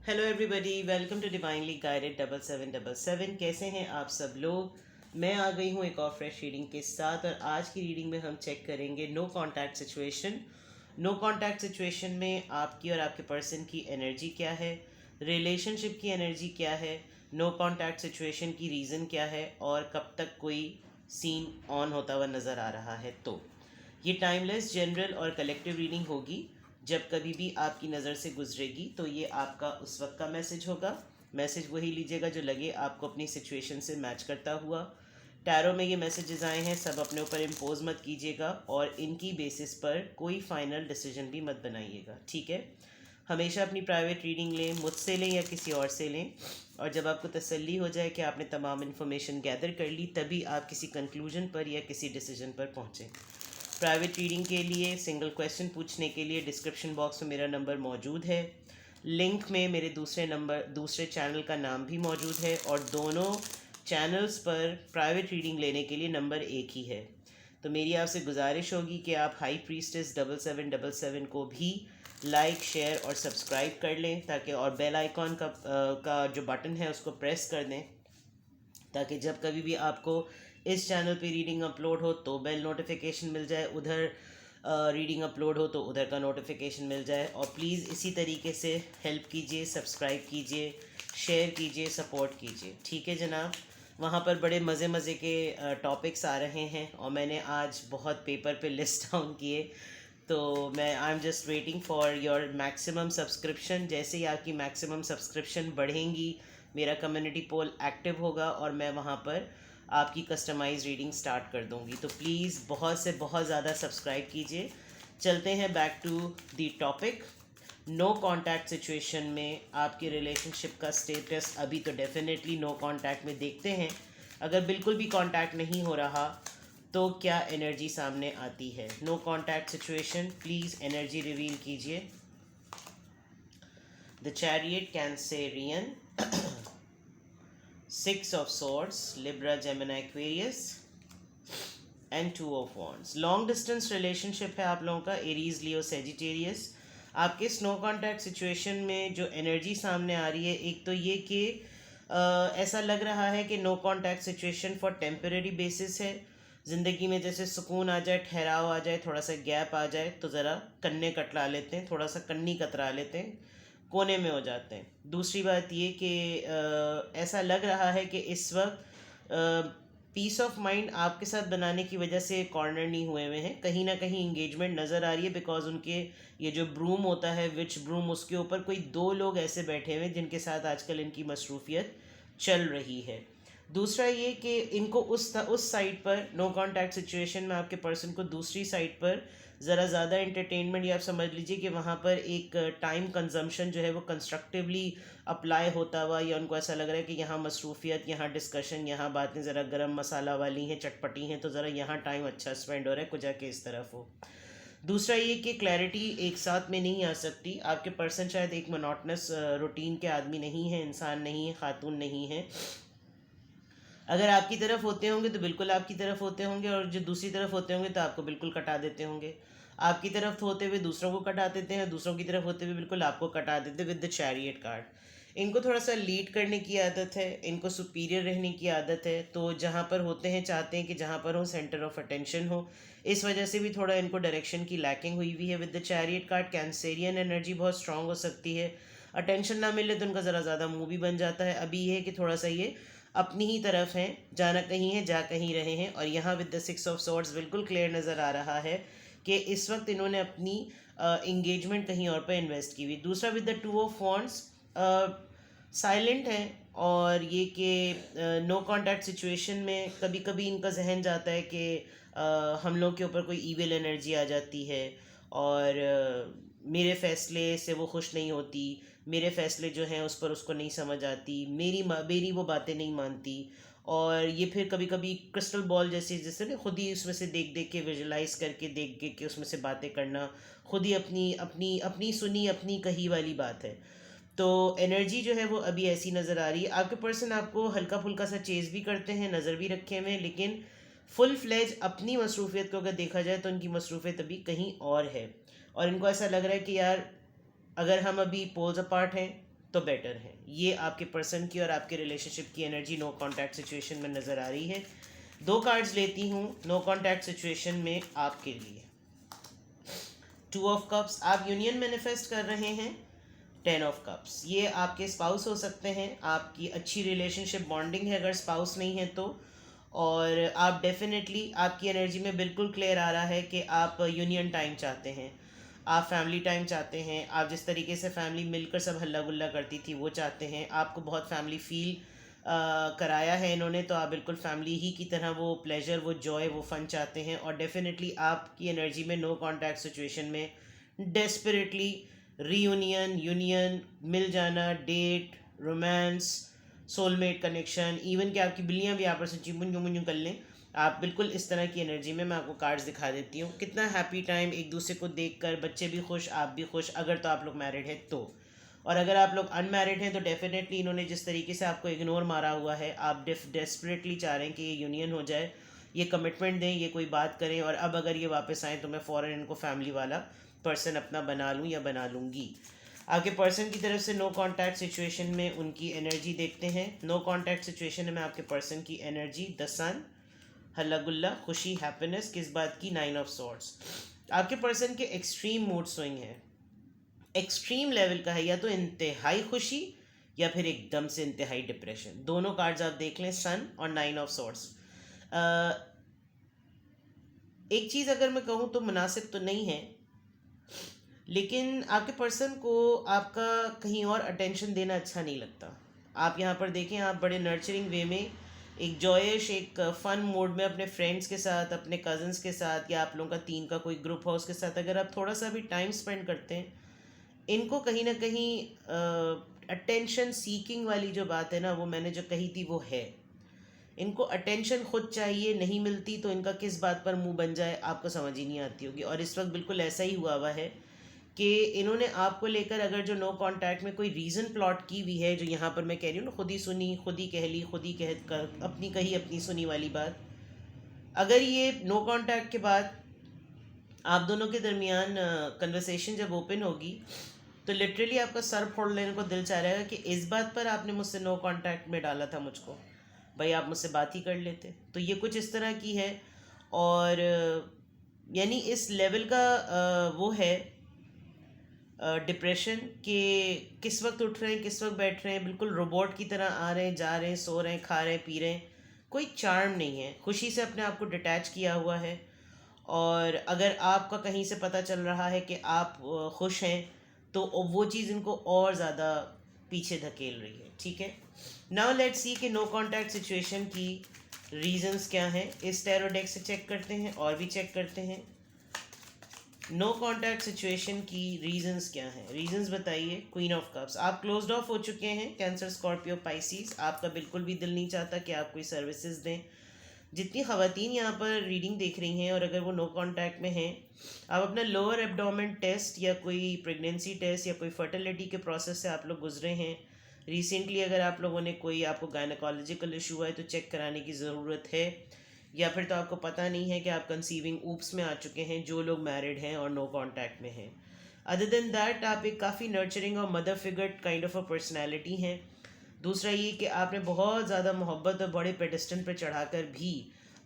Hello everybody, welcome to divinely guided 7777। कैसे हैं आप सब लोग। मैं आ गई हूँ एक और फ्रेश रीडिंग के साथ और आज की रीडिंग में हम चेक करेंगे no contact situation. No contact situation में आपकी और आपके पर्सन की एनर्जी क्या है, रिलेशनशिप की एनर्जी क्या है, नो कांटेक्ट सिचुएशन की रीज़न क्या है और कब तक कोई सीन ऑन होता हुआ नज़र आ रहा है। तो ये टाइमलेस, जनरल और कलेक्टिव रीडिंग होगी। जब कभी भी आपकी नज़र से गुजरेगी तो ये आपका उस वक्त का मैसेज होगा। मैसेज वही लीजिएगा जो लगे आपको अपनी सिचुएशन से मैच करता हुआ। टैरो में ये मैसेजेस आए हैं, सब अपने ऊपर इम्पोज मत कीजिएगा और इनकी बेसिस पर कोई फाइनल डिसीजन भी मत बनाइएगा, ठीक है। हमेशा अपनी प्राइवेट रीडिंग लें, मुझसे लें या किसी और से लें, और जब आपको तसल्ली हो जाए कि आपने तमाम इन्फॉर्मेशन गैदर कर ली तभी आप किसी कंक्लूजन पर या किसी डिसीजन पर पहुँचें। प्राइवेट रीडिंग के लिए सिंगल क्वेश्चन पूछने के लिए डिस्क्रिप्शन बॉक्स में मेरा नंबर मौजूद है। लिंक में मेरे दूसरे चैनल का नाम भी मौजूद है और दोनों चैनल्स पर प्राइवेट रीडिंग लेने के लिए नंबर एक ही है। तो मेरी आपसे गुजारिश होगी कि आप हाई प्रीस्टेस 7777 को भी लाइक, शेयर और सब्सक्राइब कर लें ताकि, और बेल आइकॉन का जो बटन है उसको प्रेस कर दें ताकि जब कभी भी आपको इस चैनल पे रीडिंग अपलोड हो तो बेल नोटिफिकेशन मिल जाए, उधर रीडिंग अपलोड हो तो उधर का नोटिफिकेशन मिल जाए। और प्लीज़ इसी तरीके से हेल्प कीजिए, सब्सक्राइब कीजिए, शेयर कीजिए, सपोर्ट कीजिए, ठीक है जनाब। वहाँ पर बड़े मज़े मज़े के टॉपिक्स आ रहे हैं और मैंने आज बहुत पेपर पे लिस्ट डाउन किए। तो I am just waiting for your maximum subscription. जैसे ही आपकी मैक्सिमम सब्सक्रिप्शन बढ़ेंगी मेरा कम्युनिटी पोल एक्टिव होगा और मैं वहाँ पर आपकी कस्टमाइज रीडिंग स्टार्ट कर दूँगी। तो प्लीज़ बहुत से बहुत ज़्यादा सब्सक्राइब कीजिए। चलते हैं back to the topic. No contact situation में आपके रिलेशनशिप का स्टेटस अभी तो डेफिनेटली नो कांटेक्ट में देखते हैं। अगर बिल्कुल भी कांटेक्ट नहीं हो रहा तो क्या एनर्जी सामने आती है। No contact situation, please energy reveal कीजिए। The chariot, Cancerian, Six of Swords, Libra, Gemini, Aquarius and 2 of Wands। Long distance relationship है आप लोगों का, एरीज, लियो, सेजिटेरियस। आपके स्नो कॉन्टैक्ट सिचुएशन में जो एनर्जी सामने आ रही है, एक तो ये कि ऐसा लग रहा है कि no contact situation for temporary basis है। ज़िंदगी में जैसे सुकून आ जाए, ठहराव आ जाए, थोड़ा सा गैप आ जाए तो ज़रा कन्ने कतरा लेते हैं, थोड़ा सा कन्नी कतरा लेते हैं, कोने में हो जाते हैं। दूसरी बात ये कि ऐसा लग रहा है कि इस वक्त पीस ऑफ माइंड आपके साथ बनाने की वजह से कॉर्नर नहीं हुए हुए हैं। कहीं ना कहीं इंगेजमेंट नज़र आ रही है बिकॉज उनके ये जो ब्रूम होता है, विच ब्रूम, उसके ऊपर कोई दो लोग ऐसे बैठे हुए हैं जिनके साथ आजकल इनकी मसरूफियत चल रही है। दूसरा ये कि इनको उस साइड पर नो कांटेक्ट सिचुएशन में आपके पर्सन को दूसरी साइड पर ज़रा ज़्यादा एंटरटेनमेंट, या आप समझ लीजिए कि वहाँ पर एक टाइम कंजम्पशन जो है वो कंस्ट्रक्टिवली अप्लाई होता हुआ, या उनको ऐसा लग रहा है कि यहाँ मसरूफियत, यहाँ डिस्कशन, यहाँ बातें ज़रा गरम मसाला वाली हैं, चटपटी हैं, तो ज़रा यहाँ टाइम अच्छा स्पेंड हो रहा है, कुछ जाके इस तरफ हो। दूसरा ये कि क्लैरिटी एक साथ में नहीं आ सकती। आपके पर्सन शायद एक मोनोटनस रूटीन के आदमी नहीं है, इंसान नहीं है, खातून नहीं है। अगर आपकी तरफ होते होंगे तो बिल्कुल आपकी तरफ होते होंगे, और जो दूसरी तरफ होते होंगे तो आपको बिल्कुल कटा देते होंगे। आपकी तरफ होते हुए दूसरों को कटा देते हैं, दूसरों की तरफ होते हुए बिल्कुल आपको कटा देते विद द चैरियट कार्ड। इनको थोड़ा सा लीड करने की आदत है, इनको सुपीरियर रहने की आदत है, तो जहाँ पर होते हैं चाहते हैं कि जहाँ पर हो सेंटर ऑफ अटेंशन हो। इस वजह से भी थोड़ा इनको डायरेक्शन की लैकिंग हुई हुई है। With the chariot card Cancerian energy बहुत स्ट्रांग हो सकती है। अटेंशन ना मिले तो उनका ज़रा ज़्यादा मुँह भी बन जाता है। अभी ये है कि थोड़ा सा ये अपनी ही तरफ हैं, जाना कहीं है जा कहीं रहे हैं। और यहाँ विद द 6 ऑफ सॉर्ड्स बिल्कुल क्लियर नज़र आ रहा है कि इस वक्त इन्होंने अपनी इंगेजमेंट कहीं और पर इन्वेस्ट की हुई। दूसरा with the 2 of wands, silent है, और ये कि नो कांटेक्ट सिचुएशन में कभी कभी इनका जहन जाता है कि हम लोग के ऊपर कोई ईविल एनर्जी आ जाती है और मेरे फैसले से वो खुश नहीं होती, मेरे फैसले जो हैं उस पर उसको नहीं समझ आती, मेरी वो बातें नहीं मानती। और ये फिर कभी कभी क्रिस्टल बॉल जैसे ना, खुद ही उसमें से देख देख के, विजुलाइज करके देख देख के उसमें से बातें करना, खुद ही अपनी अपनी अपनी सुनी अपनी कही वाली बात है। तो एनर्जी जो है वो अभी ऐसी नज़र आ रही है। आपके पर्सन आपको हल्का फुल्का सा चेज़ भी करते हैं, नज़र भी रखे हुए हैं, लेकिन फुल फ्लेज अपनी मसरूफियत को अगर देखा जाए तो उनकी मसरूफियत अभी कहीं और है। और इनको ऐसा लग रहा है कि यार अगर हम अभी पोल्स अपार्ट हैं तो बेटर है। ये आपके पर्सन की और आपके रिलेशनशिप की एनर्जी नो कॉन्टैक्ट सिचुएशन में नज़र आ रही है। 2 कार्ड्स लेती हूँ नो कॉन्टैक्ट सिचुएशन में आपके लिए। 2 ऑफ कप्स, आप यूनियन मैनिफेस्ट कर रहे हैं। 10 ऑफ कप्स, ये आपके स्पाउस हो सकते हैं, आपकी अच्छी रिलेशनशिप बॉन्डिंग है अगर स्पाउस नहीं है तो। और आप डेफिनेटली, आपकी एनर्जी में बिल्कुल क्लियर आ रहा है कि आप यूनियन टाइम चाहते हैं, आप फैमिली टाइम चाहते हैं, आप जिस तरीके से फैमिली मिलकर सब हल्ला गुल्ला करती थी वो चाहते हैं, आपको बहुत फैमिली फील कराया है इन्होंने, तो आप बिल्कुल फैमिली ही की तरह वो प्लेजर, वो जॉय, वो फन चाहते हैं। और डेफिनेटली आपकी एनर्जी में नो कॉन्टैक्ट सिचुएशन में डेस्परेटली रीयूनियन, यूनियन, मिल जाना, date, romance, soulmate connection, even कि आपकी बिल्लियाँ भी आपस में चिमुन जुमुन कर लें, आप बिल्कुल इस तरह की एनर्जी में। मैं आपको कार्ड्स दिखा देती हूँ। कितना हैप्पी टाइम, एक दूसरे को देखकर बच्चे भी खुश, आप भी खुश, अगर तो आप लोग मैरिड हैं तो। और अगर आप लोग अनमैरिड हैं तो डेफिनेटली इन्होंने जिस तरीके से आपको इग्नोर मारा हुआ है, आप डेस्परेटली चाह रहे हैं कि ये यूनियन हो जाए, ये कमिटमेंट दें, ये कोई बात करें, और अब अगर ये वापस आएँ तो मैं फ़ौरन इनको फैमिली वाला पर्सन अपना बना लूँ या बना लूँगी। आपके पर्सन की तरफ से नो कॉन्टैक्ट सिचुएशन में उनकी एनर्जी देखते हैं। नो कॉन्टैक्ट सिचुएशन में आपके पर्सन की एनर्जी, द सन, हल्ला गुल्ला, खुशी, हैप्पीनेस, किस बात की, 9 ऑफ सॉर्ड्स। आपके पर्सन के एक्सट्रीम मूड स्विंग है, एक्सट्रीम लेवल का है, या तो इंतहाई खुशी या फिर एकदम से इंतहाई डिप्रेशन। दोनों कार्ड्स आप देख लें, सन और 9 ऑफ सॉर्ड्स। एक चीज़ अगर मैं कहूँ तो मुनासिब तो नहीं है, लेकिन आपके पर्सन को आपका कहीं और अटेंशन देना अच्छा नहीं लगता। आप यहाँ पर देखें, आप बड़े नर्चरिंग वे में, एक जॉयश, एक फ़न मोड में अपने फ्रेंड्स के साथ, अपने कज़न्स के साथ, या आप लोगों का 3 का कोई ग्रुप हो उसके साथ अगर आप थोड़ा सा भी टाइम स्पेंड करते हैं, इनको कहीं ना कहीं अटेंशन सीकिंग वाली जो बात है ना, वो मैंने जो कही थी वो है। इनको अटेंशन खुद चाहिए, नहीं मिलती तो इनका किस बात पर मुंह बन जाए आपको समझ ही नहीं आती होगी। और इस वक्त बिल्कुल ऐसा ही हुआ है कि इन्होंने आपको लेकर अगर जो नो कांटेक्ट में कोई रीज़न प्लॉट की हुई है, जो यहाँ पर मैं कह रही हूँ ना, खुद ही सुनी, खुद ही कह ली, खुद ही कह कर अपनी कही, अपनी सुनी वाली बात, अगर ये नो कांटेक्ट के बाद आप दोनों के दरमियान कन्वर्सेशन जब ओपन होगी तो लिटरली आपका सर फोड़ लेने को दिल चाह रहेगा कि इस बात पर आपने मुझसे नो कांटेक्ट में डाला था मुझको, भाई आप मुझसे बात ही कर लेते। तो ये कुछ इस तरह की है। और यानी इस लेवल का वो है डिप्रेशन के, किस वक्त उठ रहे हैं, किस वक्त बैठ रहे हैं, बिल्कुल रोबोट की तरह आ रहे हैं, जा रहे हैं, सो रहे हैं, खा रहे हैं, पी रहे हैं, कोई चार्म नहीं है, खुशी से अपने आप को डिटैच किया हुआ है। और अगर आपका कहीं से पता चल रहा है कि आप खुश हैं तो वो चीज़ इनको और ज़्यादा पीछे धकेल रही है। ठीक है, नाउ लेट्स सी कि नो कांटेक्ट सिचुएशन की रीजंस क्या हैं। इस टैरो डेक से चेक करते हैं और भी चेक करते हैं। नो कांटेक्ट सिचुएशन की रीजंस क्या हैं, रीजंस बताइए। क्वीन ऑफ कप्स, आप क्लोज्ड ऑफ हो चुके हैं, कैंसर, स्कॉर्पियो, पाइसिस, आपका बिल्कुल भी दिल नहीं चाहता कि आप कोई सर्विसेज दें। जितनी ख़वातीन यहाँ पर रीडिंग देख रही हैं और अगर वो नो कांटेक्ट में हैं, आप अपना लोअर एब्डोमेन टेस्ट या कोई प्रेगनेंसी टेस्ट या कोई फर्टिलिटी के प्रोसेस से आप लोग गुजरे हैं रिसेंटली, अगर आप लोगों ने कोई, आपको गायनेकोलॉजिकल इशू है तो चेक कराने की ज़रूरत है, या फिर तो आपको पता नहीं है कि आप कंसीविंग ऊप्स में आ चुके हैं, जो लोग मैरिड हैं और नो कांटेक्ट में हैं। अदर देन दैट आप एक काफ़ी नर्चरिंग और mother figure kind of a personality हैं। दूसरा ये कि आपने बहुत ज़्यादा मोहब्बत और बड़े पेडिस्टल पर चढ़ाकर भी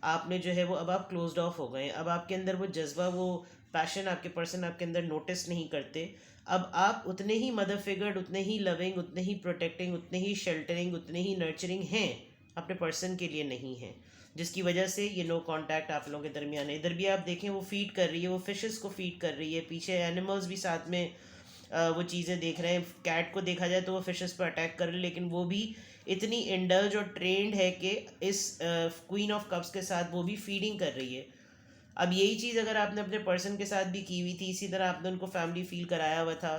आपने जो है वो, अब आप क्लोज्ड ऑफ हो गए हैं। अब आपके अंदर वो जज्बा, वो पैशन आपके पर्सन आपके अंदर नोटिस नहीं करते। अब आप उतने ही मदर फिगर्ड, उतने ही लविंग, उतने ही प्रोटेक्टिंग, उतने ही शेल्टरिंग, उतने ही नर्चरिंग हैं, अपने पर्सन के लिए नहीं हैं, जिसकी वजह से ये नो कांटेक्ट आप लोगों के दरमियान है। इधर भी आप देखें वो फीड कर रही है, वो फिशेस को फीड कर रही है, पीछे एनिमल्स भी साथ में वो चीज़ें देख रहे हैं। कैट को देखा जाए तो वो फिशेस पर अटैक कर रही है, लेकिन वो भी इतनी इंडल्ज और ट्रेंड है कि इस क्वीन ऑफ कप्स के साथ वो भी फीडिंग कर रही है। अब यही चीज़ अगर आपने अपने पर्सन के साथ भी की हुई थी, इसी तरह आपने उनको फैमिली फील कराया हुआ था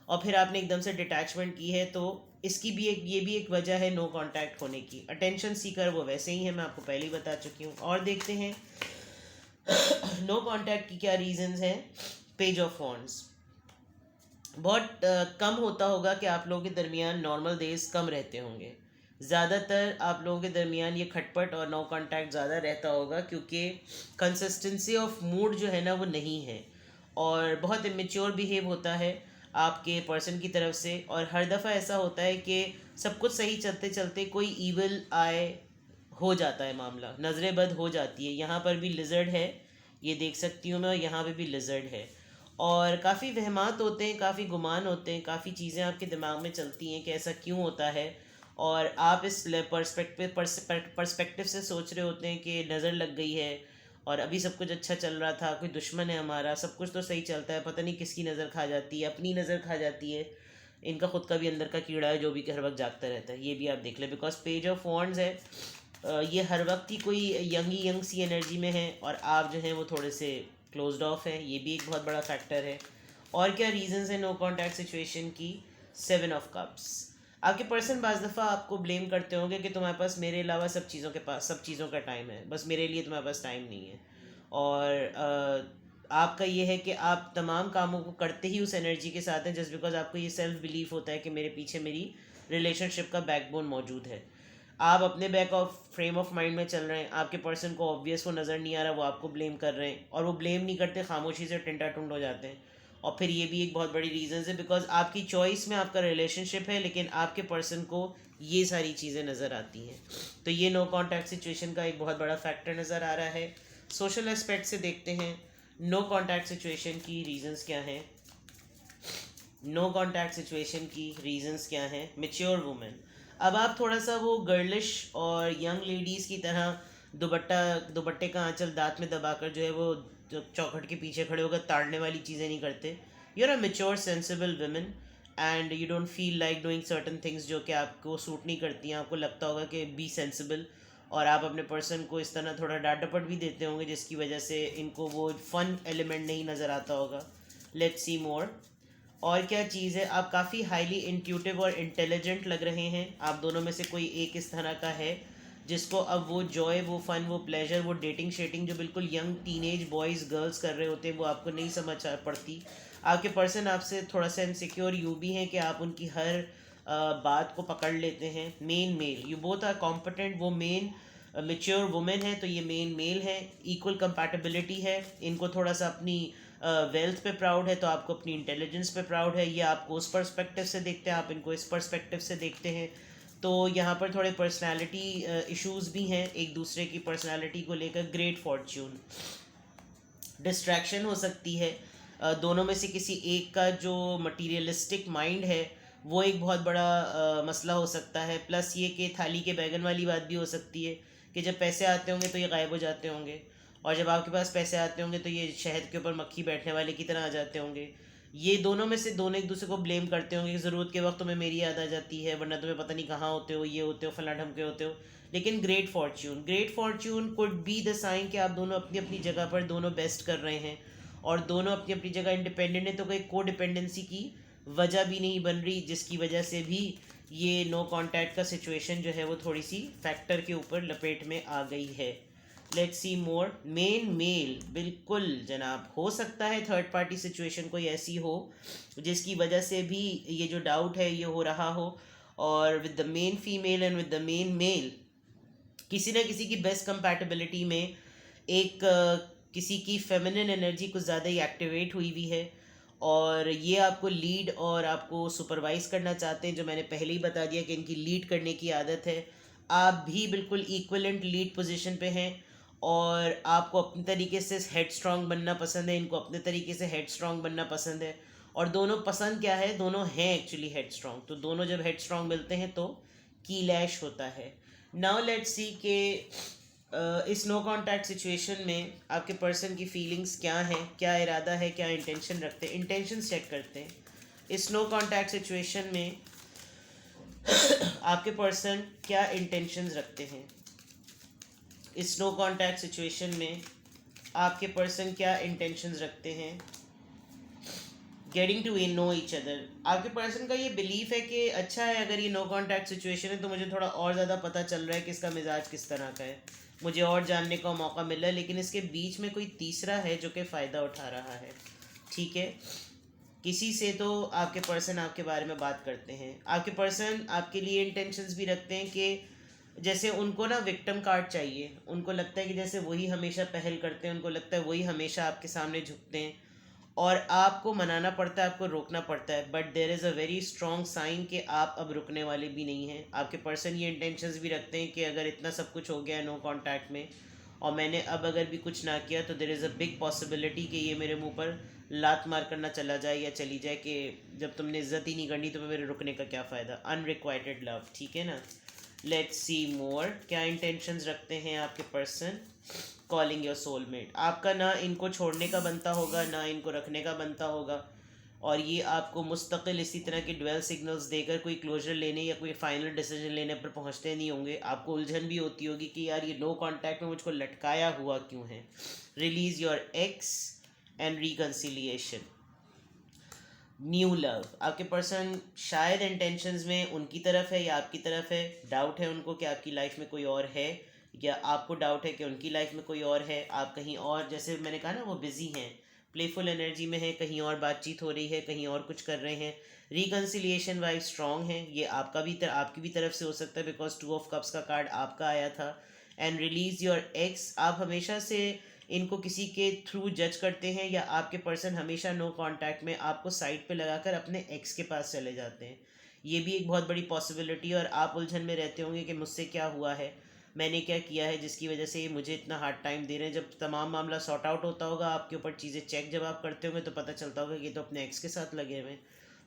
और फिर आपने एकदम से डिटैचमेंट की है, तो इसकी भी एक, ये भी एक वजह है नो कांटेक्ट होने की। अटेंशन सीकर वो वैसे ही है, मैं आपको पहले ही बता चुकी हूँ। और देखते हैं नो कांटेक्ट की क्या रीजंस हैं। पेज ऑफ वॉन्ड्स, बहुत कम होता होगा कि आप लोगों के दरमियान नॉर्मल डेज कम रहते होंगे। ज़्यादातर आप लोगों के दरमियान ये खटपट और नो कांटेक्ट ज़्यादा रहता होगा, क्योंकि कंसिस्टेंसी ऑफ मूड जो है ना वो नहीं है और बहुत इमेच्योर बिहेव होता है। आपके पर्सन की तरफ से। और हर दफ़ा ऐसा होता है कि सब कुछ सही चलते चलते कोई ईवल आए, हो जाता है मामला, नज़रें बद हो जाती है। यहाँ पर भी लिजर्ड है, ये देख सकती हूँ मैं, और यहाँ पे भी लिजर्ड है। और काफ़ी वहमात होते हैं, काफ़ी गुमान होते हैं, काफ़ी चीज़ें आपके दिमाग में चलती हैं कि ऐसा क्यों होता है। और आप इस पर्सपेक्टिव से सोच रहे होते हैं कि नज़र लग गई है और अभी सब कुछ अच्छा चल रहा था, कोई दुश्मन है हमारा, सब कुछ तो सही चलता है, पता नहीं किसकी नज़र खा जाती है, अपनी नज़र खा जाती है। इनका खुद का भी अंदर का कीड़ा है जो भी हर वक्त जागता रहता है। ये भी आप देख लें, बिकॉज पेज ऑफ वॉन्ड्स है, ये हर वक्त ही कोई यंग सी एनर्जी में है और आप जो हैं वो थोड़े से क्लोज्ड ऑफ हैं, ये भी एक बहुत बड़ा फैक्टर है। और क्या रीजंस है नो कांटेक्ट सिचुएशन की? 7 ऑफ कप्स। आपके पर्सन बाज़ दफ़ा आपको ब्लेम करते होंगे कि तुम्हारे पास मेरे अलावा सब चीज़ों का टाइम है, बस मेरे लिए तुम्हारे पास टाइम नहीं है। और आपका ये है कि आप तमाम कामों को करते ही उस एनर्जी के साथ हैं, जस्ट बिकॉज आपको ये सेल्फ बिलीफ होता है कि मेरे पीछे मेरी रिलेशनशिप का बैकबोन मौजूद है। आप अपने back of frame of mind में चल रहे हैं, आपके पर्सन को ऑब्वियस वो नज़र नहीं आ रहा, वो आपको ब्लेम कर रहे हैं, और वो ब्लेम नहीं करते, खामोशी से टिंटा टुंड हो जाते हैं। और फिर ये भी एक बहुत बड़ी रीज़न है, बिकॉज आपकी चॉइस में आपका रिलेशनशिप है, लेकिन आपके पर्सन को ये सारी चीज़ें नज़र आती हैं। तो ये नो कॉन्टैक्ट सिचुएशन का एक बहुत बड़ा फैक्टर नज़र आ रहा है। सोशल एस्पेक्ट से देखते हैं नो कॉन्टैक्ट सिचुएशन की रीजंस क्या हैं। नो कॉन्टैक्ट सिचुएशन की रीजंस क्या हैं? Mature women. अब आप थोड़ा सा वो गर्लिश और यंग लेडीज़ की तरह दुपट्टे का आंचल दांत में दबाकर जो है वो चौखट के पीछे खड़े होकर ताड़ने वाली चीज़ें नहीं करते। You are a mature sensible women and you don't feel like doing certain things जो कि आपको सूट नहीं करती हैं। आपको लगता होगा कि बी सेंसिबल, और आप अपने पर्सन को इस तरह थोड़ा डांट डपट भी देते होंगे जिसकी वजह से इनको वो फन एलिमेंट नहीं नज़र आता होगा। लेट्स सी मोर। और क्या चीज़ है? आप काफ़ी हाईली इंट्यूटिव और इंटेलिजेंट लग रहे हैं। आप दोनों में से कोई एक इस तरह का है जिसको अब वो जॉय, वो फन, वो प्लेजर, वो डेटिंग शेटिंग जो बिल्कुल यंग टीनेज बॉयज़ गर्ल्स कर रहे होते हैं, वो आपको नहीं समझ पड़ती। आपके पर्सन आपसे थोड़ा सा इनसिक्योर यूँ भी हैं कि आप उनकी हर बात को पकड़ लेते हैं। Main male, you both are competent. वो मेन मेच्योर वुमेन है तो ये मेन मेल है। इक्वल कंपैटिबिलिटी है। इनको थोड़ा सा अपनी वेल्थ पे प्राउड है तो आपको अपनी इंटेलिजेंस पे प्राउड है। ये आपको उस पर्सपेक्टिव से देखते हैं, आप इनको इस पर्सपेक्टिव से देखते हैं। तो यहाँ पर थोड़े पर्सनालिटी इश्यूज भी हैं एक दूसरे की पर्सनालिटी को लेकर। ग्रेट फॉर्च्यून, डिस्ट्रैक्शन हो सकती है। दोनों में से किसी एक का जो मटीरियलिस्टिक माइंड है वो एक बहुत बड़ा मसला हो सकता है। प्लस ये कि थाली के बैगन वाली बात भी हो सकती है कि जब पैसे आते होंगे तो ये गायब हो जाते होंगे, और जब आपके पास पैसे आते होंगे तो ये शहद के ऊपर मक्खी बैठने वाले की तरह आ जाते होंगे। ये दोनों में से दोनों एक दूसरे को ब्लेम करते होंगे कि ज़रूरत के वक्त तुम्हें मेरी याद आ जाती है, वरना तुम्हें पता नहीं कहाँ होते हो, ये होते हो, फला ढमके होते हो। लेकिन great fortune could be the sign कि आप दोनों अपनी अपनी जगह पर दोनों बेस्ट कर रहे हैं और दोनों अपनी अपनी जगह इंडिपेंडेंट है। तो कोई को डिपेंडेंसी की वजह भी नहीं बन रही, जिसकी वजह से भी ये नो कांटेक्ट का सिचुएशन जो है वो थोड़ी सी फैक्टर के ऊपर लपेट में आ गई है। Let's see more. Main male, बिल्कुल जनाब, हो सकता है थर्ड पार्टी सिचुएशन कोई ऐसी हो जिसकी वजह से भी ये जो डाउट है ये हो रहा हो। और with the main female and with the main male किसी न किसी की बेस्ट कंपैटिबिलिटी में एक किसी की फेमिनिन एनर्जी कुछ ज़्यादा ही एक्टिवेट हुई हुई है और ये आपको लीड और आपको सुपरवाइज करना चाहते हैं। जो मैंने पहले ही बता दिया कि इनकी लीड करने की आदत है। आप भी बिल्कुल इक्वलेंट लीड पोजीशन पे हैं और आपको अपने तरीके से हेड स्ट्रांग बनना पसंद है, इनको अपने तरीके से हेड स्ट्रांग बनना पसंद है। और दोनों पसंद क्या है? दोनों हैं एक्चुअली हेड स्ट्रांग। तो दोनों जब हेड स्ट्रांग मिलते हैं तो की लैश होता है। नाउ लेट्स सी के इस नो कांटेक्ट सिचुएशन में आपके पर्सन की फीलिंग्स क्या हैं, क्या इरादा है, क्या इंटेंशन रखते हैं। इंटेंशन चेक करते हैं। इस नो कांटेक्ट सिचुएशन में आपके पर्सन क्या इंटेंशंस रखते हैं। इस नो कांटेक्ट सिचुएशन में आपके पर्सन क्या इंटेंशंस रखते हैं। Getting to know each other. आपके पर्सन का ये बिलीफ है कि अच्छा है अगर ये नो कांटेक्ट सिचुएशन है तो मुझे थोड़ा और ज़्यादा पता चल रहा है कि इसका मिजाज किस तरह का है, मुझे और जानने का मौका मिल रहा है। लेकिन इसके बीच में कोई तीसरा है जो कि फ़ायदा उठा रहा है। ठीक है, किसी से तो आपके पर्सन आपके बारे में बात करते हैं। आपके पर्सन आपके लिए इंटेंशंस भी रखते हैं कि जैसे उनको ना विक्टिम कार्ड चाहिए। उनको लगता है कि जैसे वही हमेशा पहल करते हैं, उनको लगता है वही हमेशा आपके सामने झुकते हैं और आपको मनाना पड़ता है, आपको रोकना पड़ता है, but there is a very strong sign कि आप अब रुकने वाले भी नहीं हैं। आपके पर्सन ये इंटेंशंस भी रखते हैं कि अगर इतना सब कुछ हो गया है नो कांटेक्ट में और मैंने अब अगर भी कुछ ना किया तो देर इज़ अ बिग पॉसिबिलिटी कि ये मेरे मुंह पर लात मार करना चला जाए या चली जाए कि जब तुमने इज्जत ही नहीं करनी तो मेरे रुकने का क्या फ़ायदा। अनरिक्वाइटेड लव, ठीक है ना। लेट्स सी मोर, क्या इंटेंशंस रखते हैं आपके पर्सन। कॉलिंग योर सोलमेट, आपका ना इनको छोड़ने का बनता होगा ना इनको रखने का बनता होगा, और ये आपको मुस्तकिल इसी तरह के ड्वेल सिग्नल्स देकर कोई क्लोजर लेने या कोई फाइनल डिसीजन लेने पर पहुंचते नहीं होंगे। आपको उलझन भी होती होगी कि यार ये नो कांटेक्ट में मुझको लटकाया हुआ क्यों है। Release your x and reconciliation. New love, आपके पर्सन शायद इंटेंशंस में उनकी तरफ है या आपकी तरफ है। डाउट है उनको कि आपकी लाइफ में कोई और है, या आपको डाउट है कि उनकी लाइफ में कोई और है। आप कहीं और, जैसे मैंने कहा ना, वो बिजी हैं, प्लेफुल एनर्जी में है, कहीं और बातचीत हो रही है, कहीं और कुछ कर रहे हैं। रिकन्सिलिएशन वाइब स्ट्रॉन्ग है, ये आपका भी आपकी भी तरफ से हो सकता है बिकॉज 2 ऑफ कप्स का कार्ड आपका आया था। एंड रिलीज योर एक्स, आप हमेशा से इनको किसी के थ्रू जज करते हैं या आपके पर्सन हमेशा नो कांटेक्ट में आपको साइड पे लगाकर अपने एक्स के पास चले जाते हैं। ये भी एक बहुत बड़ी पॉसिबिलिटी, और आप उलझन में रहते होंगे कि मुझसे क्या हुआ है, मैंने क्या किया है जिसकी वजह से ये मुझे इतना हार्ड टाइम दे रहे हैं। जब तमाम मामला सॉर्ट आउट होता होगा, आपके ऊपर चीज़ें चेक जब आप करते होंगे तो पता चलता होगा कि ये तो अपने एक्स के साथ लगे हुए हैं।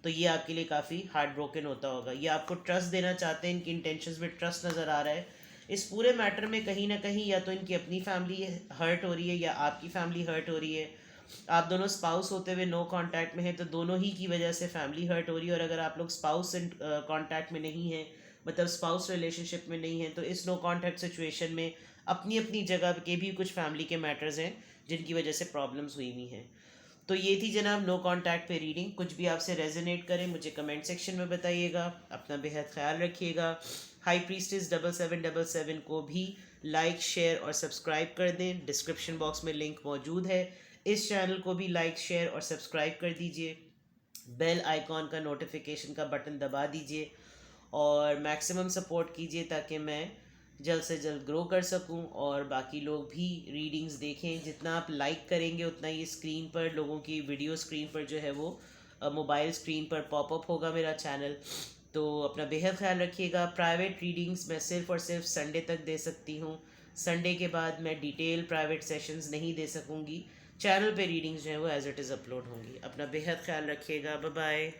तो ये आपके लिए काफ़ी हार्ट ब्रोकन होता होगा। ये आपको ट्रस्ट देना चाहते हैं, इनकी इंटेंशंस में ट्रस्ट नज़र आ रहा है। इस पूरे मैटर में कहीं ना कहीं या तो इनकी अपनी फैमिली हर्ट हो रही है या आपकी फैमिली हर्ट हो रही है। आप दोनों स्पाउस होते हुए नो कांटेक्ट में हैं तो दोनों ही की वजह से फैमिली हर्ट हो रही है। और अगर आप लोग स्पाउस कांटेक्ट में नहीं हैं, मतलब स्पाउस रिलेशनशिप में नहीं हैं, तो इस नो कांटेक्ट सिचुएशन में अपनी अपनी जगह के भी कुछ फैमिली के मैटर्स हैं जिनकी वजह से प्रॉब्लम्स हुई हुई हैं। तो ये थी जनाब नो कांटेक्ट पे रीडिंग। कुछ भी आपसे रेजोनेट करें मुझे कमेंट सेक्शन में बताइएगा। अपना बेहद ख्याल रखिएगा। हाई प्रीस्टिस 7777 को भी लाइक शेयर और सब्सक्राइब कर दें, डिस्क्रिप्शन बॉक्स में लिंक मौजूद है। इस चैनल को भी लाइक शेयर और सब्सक्राइब कर दीजिए। बेल आइकॉन का नोटिफिकेशन का बटन दबा दीजिए और मैक्सिमम सपोर्ट कीजिए ताकि मैं जल्द से जल्द ग्रो कर सकूं और बाकी लोग भी रीडिंग्स देखें। जितना आप लाइक करेंगे उतना ये स्क्रीन पर लोगों की वीडियो स्क्रीन पर जो है वो मोबाइल स्क्रीन पर पॉपअप होगा मेरा चैनल। तो अपना बेहद ख्याल रखिएगा। प्राइवेट रीडिंग्स मैं सिर्फ़ और सिर्फ संडे तक दे सकती हूँ। संडे के बाद मैं डिटेल प्राइवेट सेशंस नहीं दे सकूँगी। चैनल पे रीडिंग्स जो है वो एज इट इज़ अपलोड होंगी। अपना बेहद ख्याल रखिएगा। Bye bye.